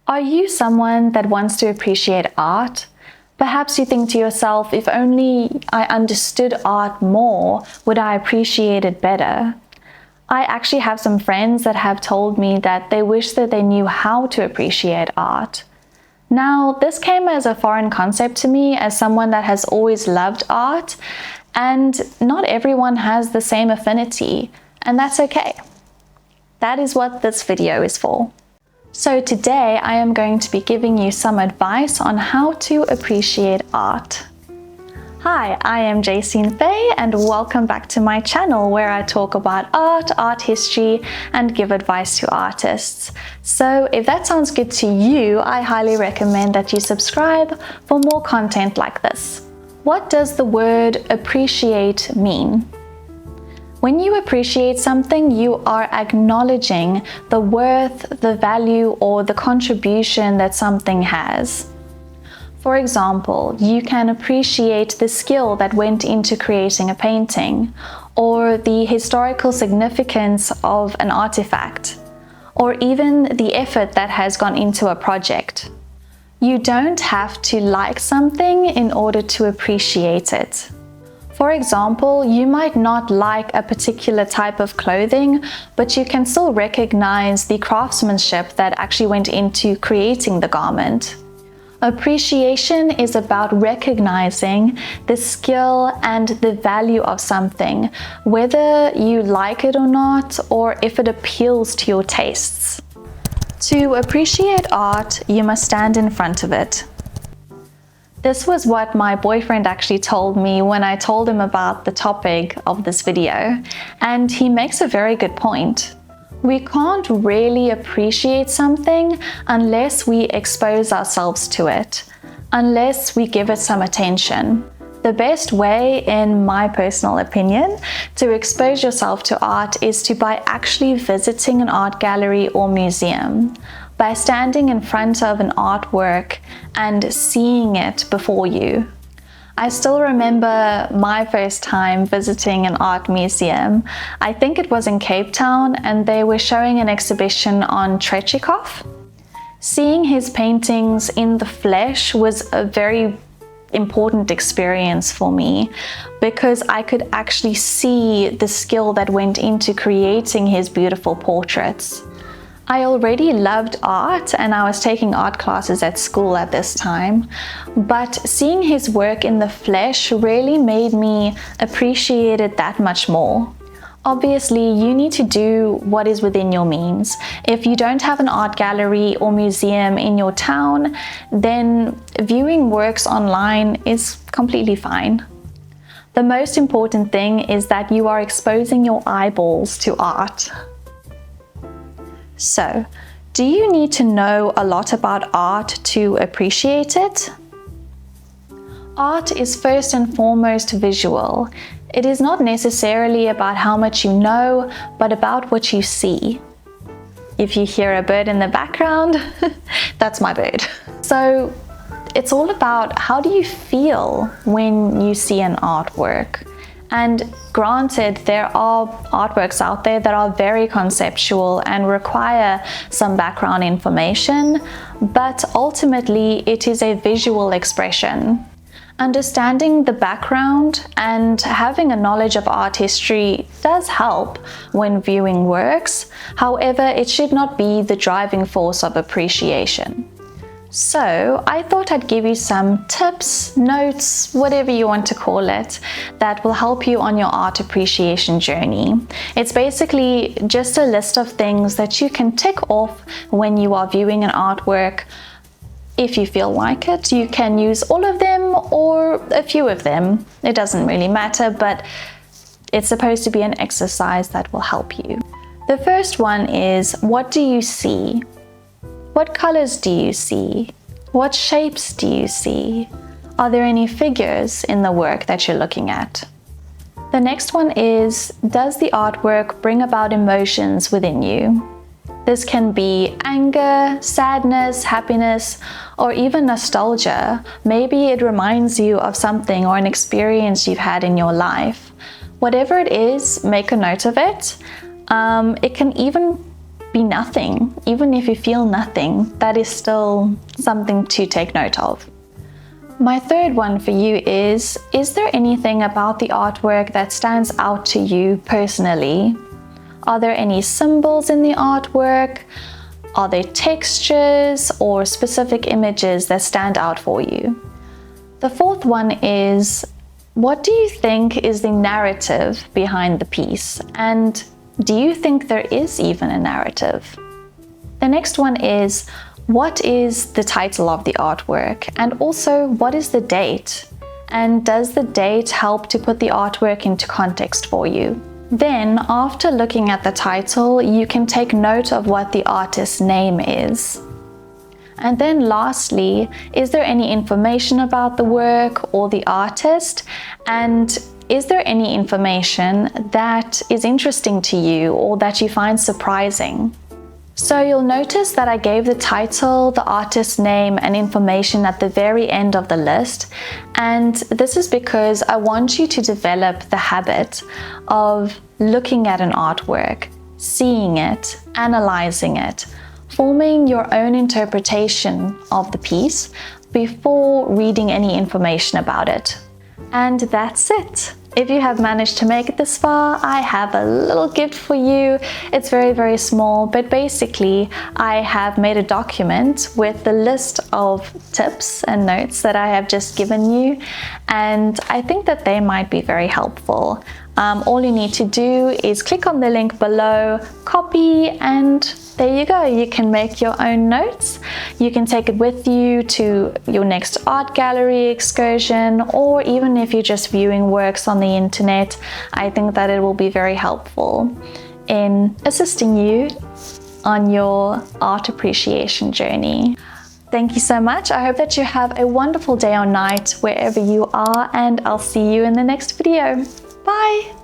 Are you someone that wants to appreciate art? Perhaps you think to yourself, if only I understood art more, would I appreciate it better? I actually have some friends that have told me that they wish that they knew how to appreciate art. Now, this came as a foreign concept to me as someone that has always loved art, and not everyone has the same affinity, and that's okay. That is what this video is for. So today I am going to be giving you some advice on how to appreciate art. Hi, I am Jaycene-Fay and welcome back to my channel where I talk about art, art history, and give advice to artists. So if that sounds good to you, I highly recommend that you subscribe for more content like this. What does the word appreciate mean? When you appreciate something, you are acknowledging the worth, the value, or the contribution that something has. For example, you can appreciate the skill that went into creating a painting, or the historical significance of an artifact, or even the effort that has gone into a project. You don't have to like something in order to appreciate it. For example, you might not like a particular type of clothing, but you can still recognize the craftsmanship that actually went into creating the garment. Appreciation is about recognizing the skill and the value of something, whether you like it or not, or if it appeals to your tastes. To appreciate art, you must stand in front of it. This was what my boyfriend actually told me when I told him about the topic of this video, and he makes a very good point. We can't really appreciate something unless we expose ourselves to it, unless we give it some attention. The best way, in my personal opinion, to expose yourself to art is by actually visiting an art gallery or museum, by standing in front of an artwork and seeing it before you. I still remember my first time visiting an art museum. I think it was in Cape Town, and they were showing an exhibition on Jaycene-Fay. Seeing his paintings in the flesh was a very important experience for me because I could actually see the skill that went into creating his beautiful portraits. I already loved art and I was taking art classes at school at this time, but seeing his work in the flesh really made me appreciate it that much more. Obviously, you need to do what is within your means. If you don't have an art gallery or museum in your town, then viewing works online is completely fine. The most important thing is that you are exposing your eyeballs to art. So, do you need to know a lot about art to appreciate it? Art is first and foremost visual. It is not necessarily about how much you know, but about what you see. If you hear a bird in the background, that's my bird. So, it's all about how do you feel when you see an artwork. And granted, there are artworks out there that are very conceptual and require some background information, but ultimately it is a visual expression. Understanding the background and having a knowledge of art history does help when viewing works. However, it should not be the driving force of appreciation. So I thought I'd give you some tips, notes, whatever you want to call it, that will help you on your art appreciation journey. It's basically just a list of things that you can tick off when you are viewing an artwork. If you feel like it, you can use all of them or a few of them. It doesn't really matter, but it's supposed to be an exercise that will help you. The first one is, what do you see? What colors do you see? What shapes do you see? Are there any figures in the work that you're looking at? The next one is, does the artwork bring about emotions within you? This can be anger, sadness, happiness, or even nostalgia. Maybe it reminds you of something or an experience you've had in your life. Whatever it is, make a note of it. It can even be nothing. Even if you feel nothing, that is still something to take note of. My third one for you is there anything about the artwork that stands out to you personally? Are there any symbols in the artwork? Are there textures or specific images that stand out for you? The fourth one is, what do you think is the narrative behind the piece? And do you think there is even a narrative? The next one is, what is the title of the artwork? And also, what is the date? And does the date help to put the artwork into context for you? Then, after looking at the title, you can take note of what the artist's name is. And then lastly, is there any information about the work or the artist? And is there any information that is interesting to you or that you find surprising? So you'll notice that I gave the title, the artist's name, and information at the very end of the list. And this is because I want you to develop the habit of looking at an artwork, seeing it, analyzing it, forming your own interpretation of the piece before reading any information about it. And that's it. If you have managed to make it this far, I have a little gift for you. It's very, very small, but basically I have made a document with the list of tips and notes that I have just given you, and I think that they might be very helpful. All you need to do is click on the link below, copy, and there you go. You can make your own notes. You can take it with you to your next art gallery excursion, or even if you're just viewing works on the internet, I think that it will be very helpful in assisting you on your art appreciation journey. Thank you so much. I hope that you have a wonderful day or night wherever you are, and I'll see you in the next video. Bye!